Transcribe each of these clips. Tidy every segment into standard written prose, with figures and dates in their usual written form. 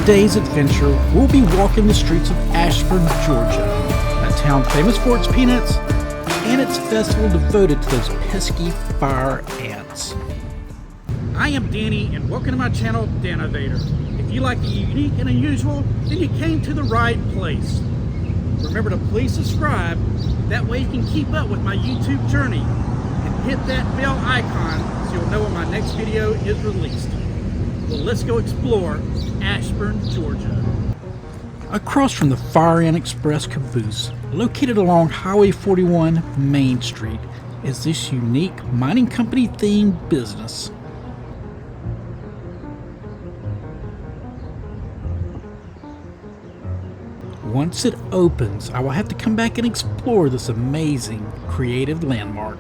today's adventure, we'll be walking the streets of Ashburn, Georgia, a town famous for its peanuts and its festival devoted to those pesky fire ants. I am Danny, and welcome to my channel, Danovator. If you like the unique and unusual, then you came to the right place. Remember to please subscribe, that way you can keep up with my YouTube journey, and hit that bell icon so you'll know when my next video is released. Well, let's go explore Ashburn, Georgia. Across from the Fire Ant Express caboose, located along Highway 41 Main Street, is this unique mining company themed business. Once it opens, I will have to come back and explore this amazing, creative landmark.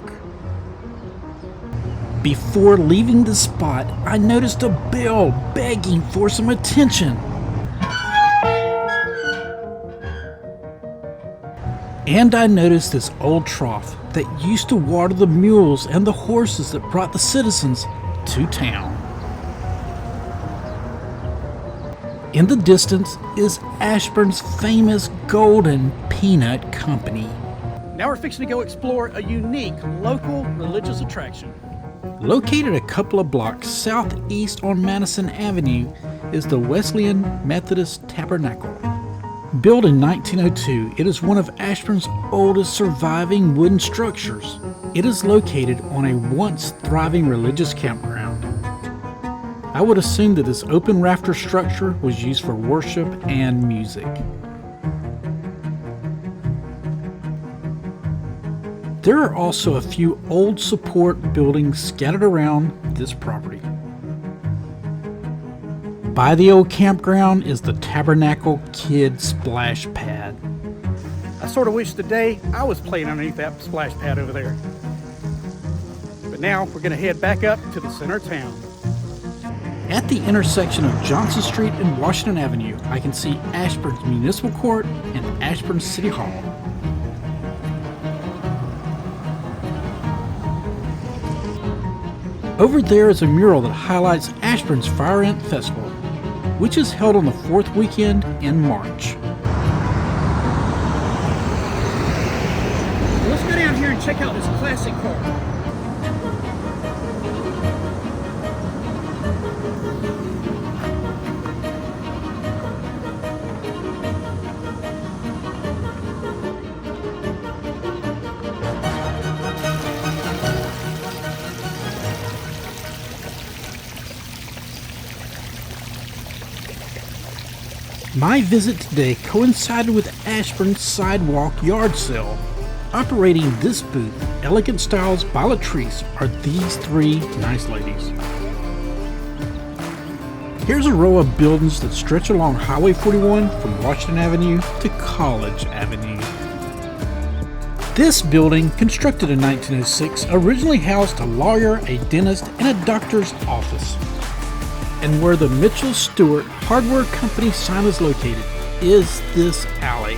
Before leaving the spot, I noticed a bell begging for some attention. And I noticed this old trough that used to water the mules and the horses that brought the citizens to town. In the distance is Ashburn's famous Golden Peanut Company. Now we're fixing to go explore a unique local religious attraction. Located a couple of blocks southeast on Madison Avenue is the Wesleyan Methodist Tabernacle. Built in 1902, it is one of Ashburn's oldest surviving wooden structures. It is located on a once thriving religious campground. I would assume that this open rafter structure was used for worship and music. There are also a few old support buildings scattered around this property. By the old campground is the Tabernacle Kid Splash Pad. I sort of wish today I was playing underneath that splash pad over there. But now we're going to head back up to the center of town. At the intersection of Johnson Street and Washington Avenue, I can see Ashburn's Municipal Court and Ashburn City Hall. Over there is a mural that highlights Ashburn's Fire Ant Festival, which is held on the fourth weekend in March. Let's go down here and check out this classic car. My visit today coincided with Ashburn's Sidewalk Yard Sale. Operating this booth, Elegant Styles by Latrice, are these three nice ladies. Here's a row of buildings that stretch along Highway 41 from Washington Avenue to College Avenue. This building, constructed in 1906, originally housed a lawyer, a dentist, and a doctor's office. And where the Mitchell Stewart Hardware Company sign is located is this alley.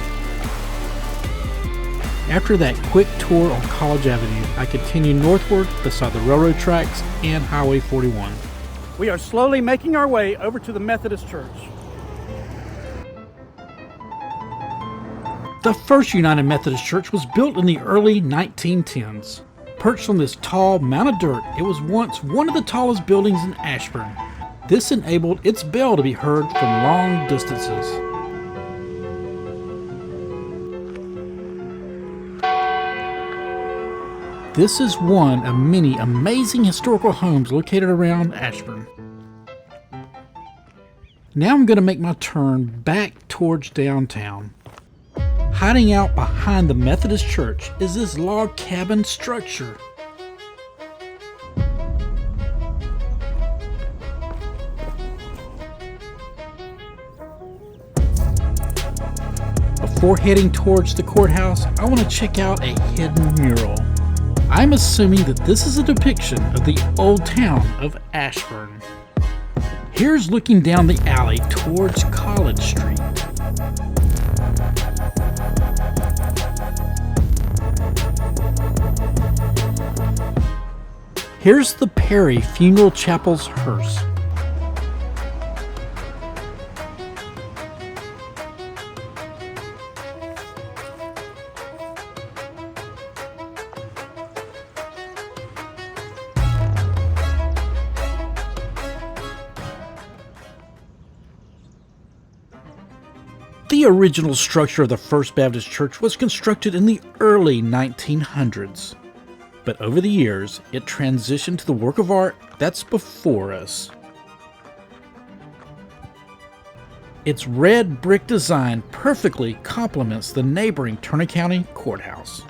After that quick tour on College Avenue, I continue northward beside the railroad tracks and Highway 41. We are slowly making our way over to the Methodist Church. The first United Methodist Church was built in the early 1910s. Perched on this tall mound of dirt, it was once one of the tallest buildings in Ashburn. This enabled its bell to be heard from long distances. This is one of many amazing historical homes located around Ashburn. Now I'm going to make my turn back towards downtown. Hiding out behind the Methodist Church is this log cabin structure. Before heading towards the courthouse, I want to check out a hidden mural. I'm assuming that this is a depiction of the old town of Ashburn. Here's looking down the alley towards College Street. Here's the Perry Funeral Chapel's hearse. The original structure of the First Baptist Church was constructed in the early 1900s. But over the years, it transitioned to the work of art that's before us. Its red brick design perfectly complements the neighboring Turner County Courthouse.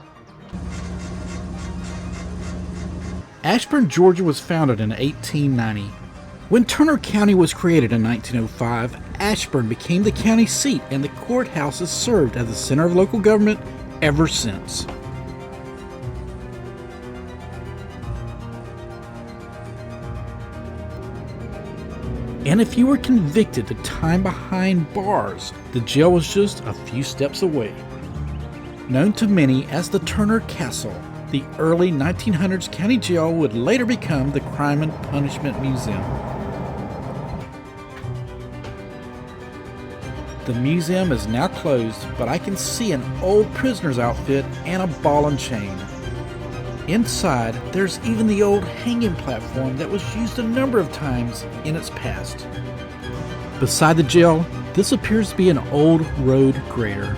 Ashburn, Georgia was founded in 1890. When Turner County was created in 1905, Ashburn became the county seat, and the courthouse has served as the center of local government ever since. And if you were convicted to time behind bars, the jail was just a few steps away. Known to many as the Turner Castle, the early 1900s county jail would later become the Crime and Punishment Museum. The museum is now closed, but I can see an old prisoner's outfit and a ball and chain. Inside, there's even the old hanging platform that was used a number of times in its past. Beside the jail, this appears to be an old road grader.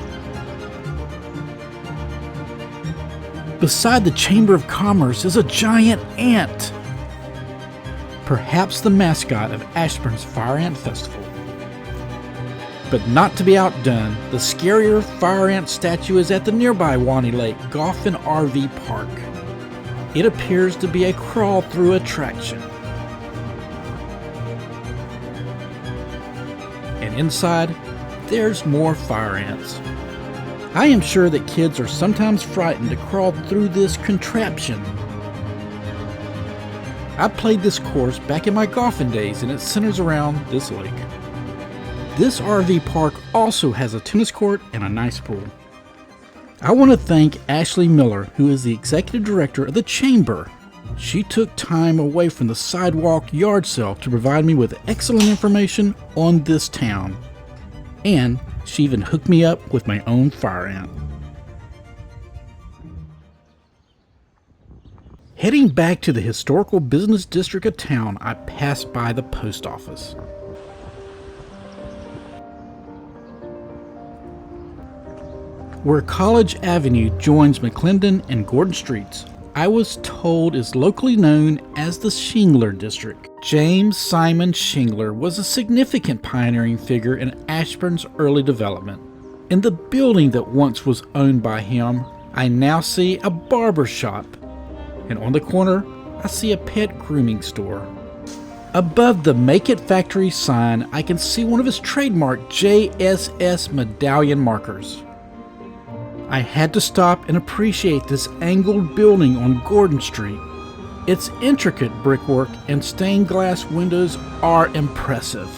Beside the Chamber of Commerce is a giant ant, perhaps the mascot of Ashburn's Fire Ant Festival. But not to be outdone, the scarier fire ant statue is at the nearby Wani Lake Golf and RV Park. It appears to be a crawl-through attraction. And inside, there's more fire ants. I am sure that kids are sometimes frightened to crawl through this contraption. I played this course back in my golfing days, and it centers around this lake. This RV park also has a tennis court and a nice pool. I want to thank Ashley Miller, who is the executive director of the Chamber. She took time away from the sidewalk yard sale to provide me with excellent information on this town. And she even hooked me up with my own fire ant. Heading back to the historical business district of town, I passed by the post office. Where College Avenue joins McClendon and Gordon Streets, I was told is locally known as the Shingler District. James Simon Shingler was a significant pioneering figure in Ashburn's early development. In the building that once was owned by him, I now see a barber shop, and on the corner, I see a pet grooming store. Above the Make It Factory sign, I can see one of his trademark JSS medallion markers. I had to stop and appreciate this angled building on Gordon Street. Its intricate brickwork and stained glass windows are impressive.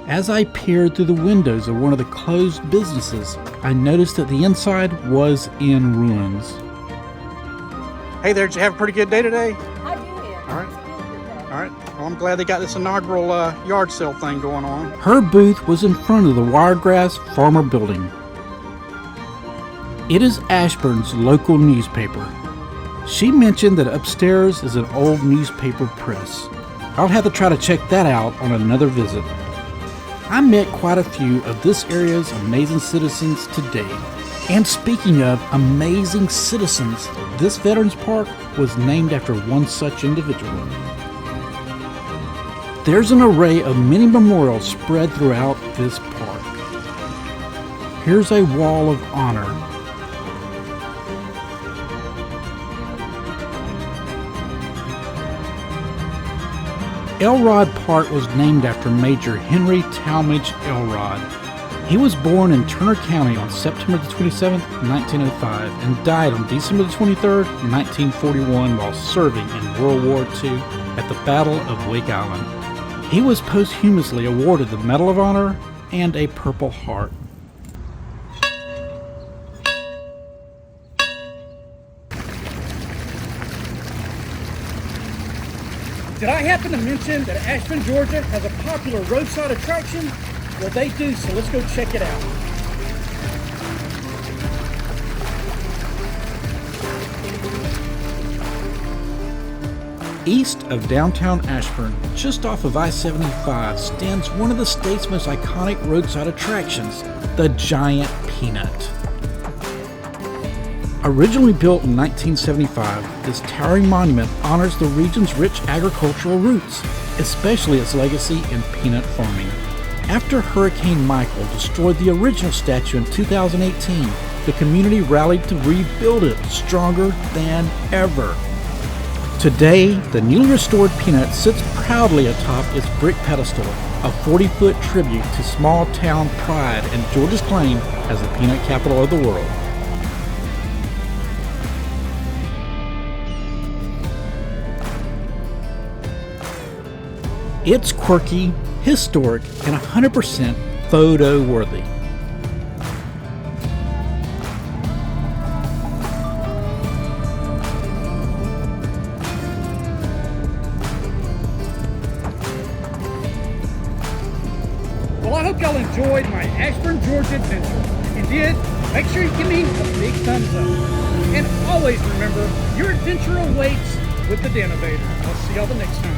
As I peered through the windows of one of the closed businesses, I noticed that the inside was in ruins. Hey there, did you have a pretty good day today? I did. All right. All right. Well, I'm glad they got this inaugural yard sale thing going on. Her booth was in front of the Wiregrass Farmer Building. It is Ashburn's local newspaper. She mentioned that upstairs is an old newspaper press. I'll have to try to check that out on another visit. I met quite a few of this area's amazing citizens today. And speaking of amazing citizens, this Veterans Park was named after one such individual. There's an array of many memorials spread throughout this park. Here's a wall of honor. Elrod Park was named after Major Henry Talmadge Elrod. He was born in Turner County on September 27, 1905, and died on December 23, 1941, while serving in World War II at the Battle of Wake Island. He was posthumously awarded the Medal of Honor and a Purple Heart. Did I happen to mention that Ashburn, Georgia has a popular roadside attraction? Well, they do, so let's go check it out. East of downtown Ashburn, just off of I-75, stands one of the state's most iconic roadside attractions, the Giant Peanut. Originally built in 1975, this towering monument honors the region's rich agricultural roots, especially its legacy in peanut farming. After Hurricane Michael destroyed the original statue in 2018, the community rallied to rebuild it stronger than ever. Today, the newly restored Peanut sits proudly atop its brick pedestal, a 40-foot tribute to small town pride and Georgia's claim as the peanut capital of the world. It's quirky, historic, and 100% photo-worthy. Well, I hope y'all enjoyed my Ashburn, Georgia adventure. If you did, make sure you give me a big thumbs up. And always remember, your adventure awaits with the Denovator. I'll see y'all the next time.